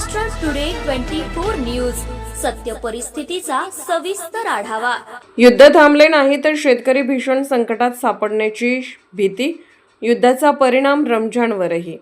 Maharashtra today 24 news, सत्य परिस्थितीचा सविस्तर आढावा। युद्ध थांबले नाही तर शेतकरी भीषण संकटात सापडण्याची भीती, युद्धाचा परिणाम रमजानवरही।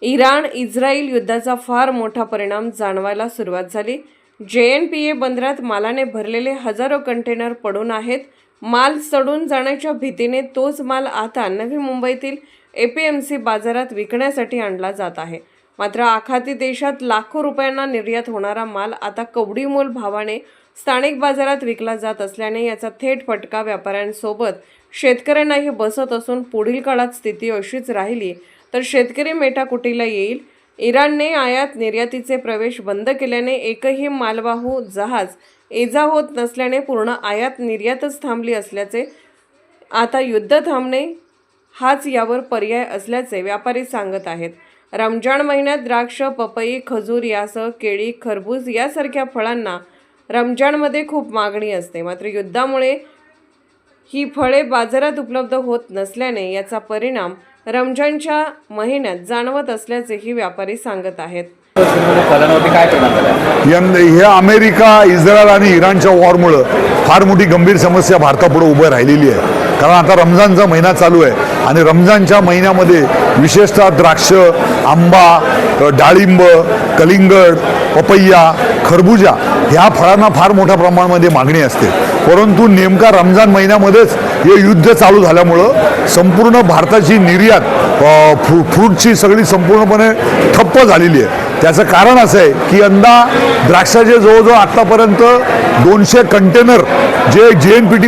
इराण इस्रायल युद्धाचा फार मोठा परिणाम जाणवायला सुरुवात झाली। JNPA बंदरात मालाने भरलेले हजारो कंटेनर पडून आहेत। माल सडून जाण्याच्या भीतीने तोच माल आता नवी मुंबईतील APMC बाजारात विकण्यासाठी आणला जात आहे। मात्र आखाती देशात लाखो रुपयांना निर्यात होणारा माल आता कवडीमोल भावाने स्थानिक बाजारात विकला जात असल्याने याचा थेट फटका व्यापाऱ्यांसोबत शेतकऱ्यांनाही बसत असून पुढील काळात स्थिती अशीच राहिली तर शेतकरी मेटाकुटीला येईल। इराणने आयात निर्यातीचे प्रवेश बंद केल्याने एकही मालवाहू जहाज ये-जा होत नसल्याने पूर्ण आयात निर्यातच थांबली असल्याचे, आता युद्ध थांबणे हाच यावर पर्याय असल्याचे व्यापारी सांगत आहेत। रमजान महिन्यात द्राक्ष, पपई, खजूर यासह केळी, खरबूज यासारख्या फळांना रमजानमध्ये खूप मागणी असते। मात्र युद्धामुळे ही फळे बाजारात उपलब्ध होत नसल्याने याचा परिणाम रमजानच्या महिन्यात जाणवत असल्याचेही व्यापारी सांगत आहेत। हे अमेरिका, इस्रायल आणि इराणच्या वॉरमुळे फार मोठी गंभीर समस्या भारतापुढे उभं राहिलेली आहे। कारण आता रमजानचा महिना चालू आहे आणि रमजानच्या महिन्यामध्ये विशेषतः द्राक्ष, आंबा, डाळिंब, कलिंगड, पपैया, खरबुजा ह्या फळांना फार मोठ्या प्रमाणामध्ये मागणी असते। परंतु नेमका रमजान महिन्यामध्येच हे युद्ध चालू झाल्यामुळं संपूर्ण भारताची निर्यात फ्रूटची सगळी संपूर्णपणे ठप्प झालेली आहे। त्याचं कारण असं आहे की यंदा द्राक्षाचे जवळजवळ आत्तापर्यंत 200 कंटेनर जे JNPT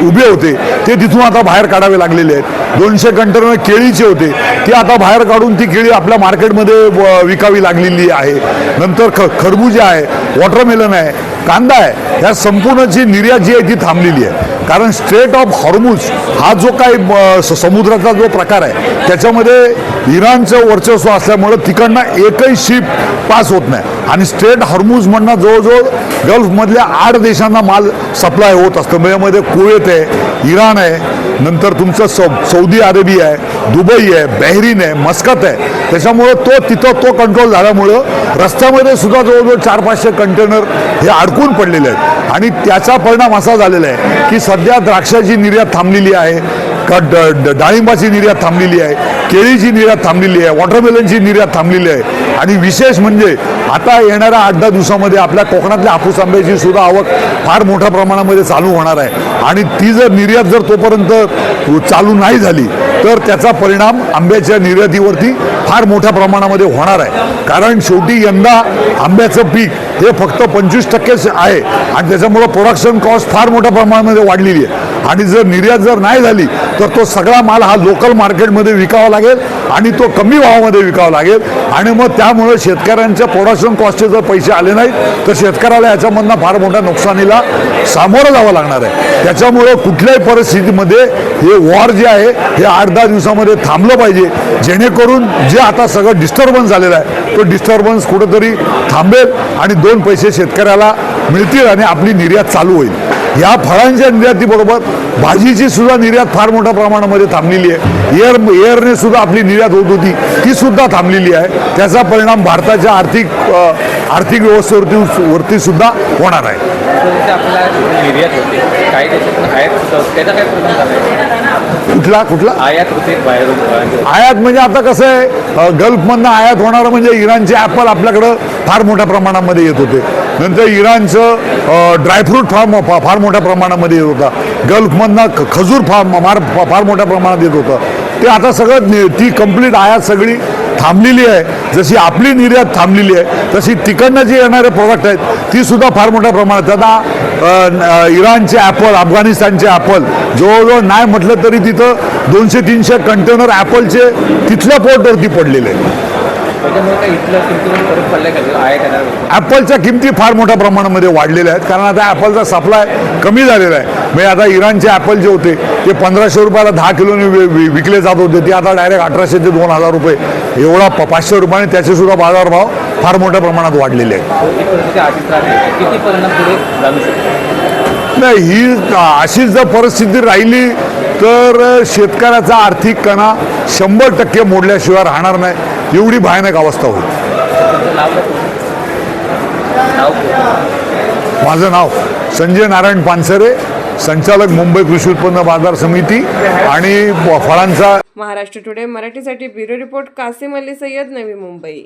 उभे होते ते तिथून आता बाहेर काढावे लागलेले आहेत। 200 कंटेनर केळीचे होते ते आता बाहेर काढून ती केळी आपल्या मार्केटमध्ये विकावी लागलेली आहे। नंतर खरबूज आहे, वॉटरमेलन आहे, कांदा आहे, ह्या संपूर्णची निर्यात जी आहे ती थांबलेली आहे। कारण स्ट्रेट ऑफ हॉर्मुझ हा जो काही समुद्राचा जो प्रकार आहे त्याच्यामध्ये इराणचं वर्चस्व असल्यामुळं तिकडनं एकही शिप पास होत नाही आणि स्ट्रेट हॉर्मुझ म्हणणं जवळजवळ गल्फमधल्या 8 देशांना माल सप्लाय होत असतं। यामध्ये कुवेत आहे, इराण आहे, नंतर तुमचं सौदी अरेबिया आहे, दुबई आहे, बहरीन आहे, मस्कत आहे। त्याच्यामुळं तिथं तो कंट्रोल झाल्यामुळं रस्त्यामध्ये सुद्धा जवळजवळ 400-500 कंटेनर हे अडकून पडलेले आहेत आणि त्याचा परिणाम असा झालेला आहे की सध्या द्राक्षाची निर्यात थांबलेली आहे, डाळिंबाची निर्यात थांबलेली आहे, केळीची निर्यात थांबलेली आहे, वॉटरमेलनची निर्यात थांबलेली आहे आणि विशेष म्हणजे आता येणाऱ्या 8-10 दिवसामध्ये आपल्या कोकणातल्या हापूस आंब्याची सुद्धा आवक फार मोठ्या प्रमाणामध्ये चालू होणार आहे आणि ती जर निर्यात जर तोपर्यंत चालू नाही झाली तर त्याचा परिणाम आंब्याच्या निर्यातीवरती फार मोठ्या प्रमाणामध्ये होणार आहे। कारण शेवटी यंदा आंब्याचं पीक हे फक्त 25% आहे आणि त्याच्यामुळं प्रोडक्शन कॉस्ट फार मोठ्या प्रमाणामध्ये वाढलेली आहे आणि जर निर्यात जर नाही झाली तर तो सगळा माल हा लोकल मार्केटमध्ये विकावा लागेल आणि तो कमी भावामध्ये विकावा लागेल आणि मग त्यामुळे शेतकऱ्यांच्या प्रोडक्शन कॉस्टचे जर पैसे आले नाहीत तर शेतकऱ्याला याच्यामधनं फार मोठ्या नुकसानीला सामोरं जावं लागणार आहे। त्याच्यामुळं कुठल्याही परिस्थितीमध्ये हे वॉर जे आहे हे 8-10 दिवसामध्ये थांबलं पाहिजे, जेणेकरून जे आता सगळं डिस्टर्बन्स झालेलं आहे तो डिस्टर्बन्स कुठंतरी थांबेल आणि 2 पैसे शेतकऱ्याला मिळतील आणि आपली निर्यात चालू होईल। या फळांच्या निर्यातीबरोबर भाजीची सुद्धा निर्यात फार मोठ्या प्रमाणामध्ये थांबलेली आहे। एअरने सुद्धा आपली निर्यात होत होती ती सुद्धा थांबलेली आहे। त्याचा परिणाम भारताच्या आर्थिक व्यवस्थेवरती सुद्धा होणार आहे। कुठला आयात म्हणजे आता कसं आहे, गल्फमधनं आयात होणारं म्हणजे इराणचे ॲपल आपल्याकडं फार मोठ्या प्रमाणामध्ये येत होते, नंतर इराणचं ड्रायफ्रूट फार मोठ्या प्रमाणामध्ये येत होता, गल्फमधनं खजूर फार मोठ्या प्रमाणात येत होतं। ते आता सगळं ती कंप्लीट आयात सगळी थांबलेली आहे। जशी आपली निर्यात थांबलेली आहे तशी तिकडनं जे येणारे प्रोडक्ट आहेत ती सुद्धा फार मोठ्या प्रमाणात। आता इराणचे ॲपल, अफगाणिस्तानचे ॲपल जवळजवळ नाही म्हटलं तरी तिथं 200-300 कंटेनर ॲपलचे तिथल्या पोर्टवरती पडलेले आहेत। ॲपलच्या किमती फार मोठ्या प्रमाणामध्ये वाढलेल्या आहेत कारण आता ॲपलचा सप्लाय कमी झालेला आहे। म्हणजे आता इराणचे ॲपल जे होते ते 1500 रुपयाला 10 किलोने विकले जात होते, ते आता डायरेक्ट 1800 ते 2000 रुपये एवढा 500 रुपयाने त्याचे सुद्धा बाजारभाव फार मोठ्या प्रमाणात वाढलेले आहेत। नाही, ही अशीच जर परिस्थिती राहिली तर शेतकऱ्याचा आर्थिक कणा 100% मोडल्याशिवाय राहणार नाही। एवढी भयानक अवस्था होईल. माझं नाव संजय नारायण पानसरे, संचालक मुंबई कृषी उत्पन्न बाजार समिती आणि फळांचा. महाराष्ट्र टुडे मराठीसाठी ब्युरो रिपोर्ट कासिम अली सय्यद, नवी मुंबई.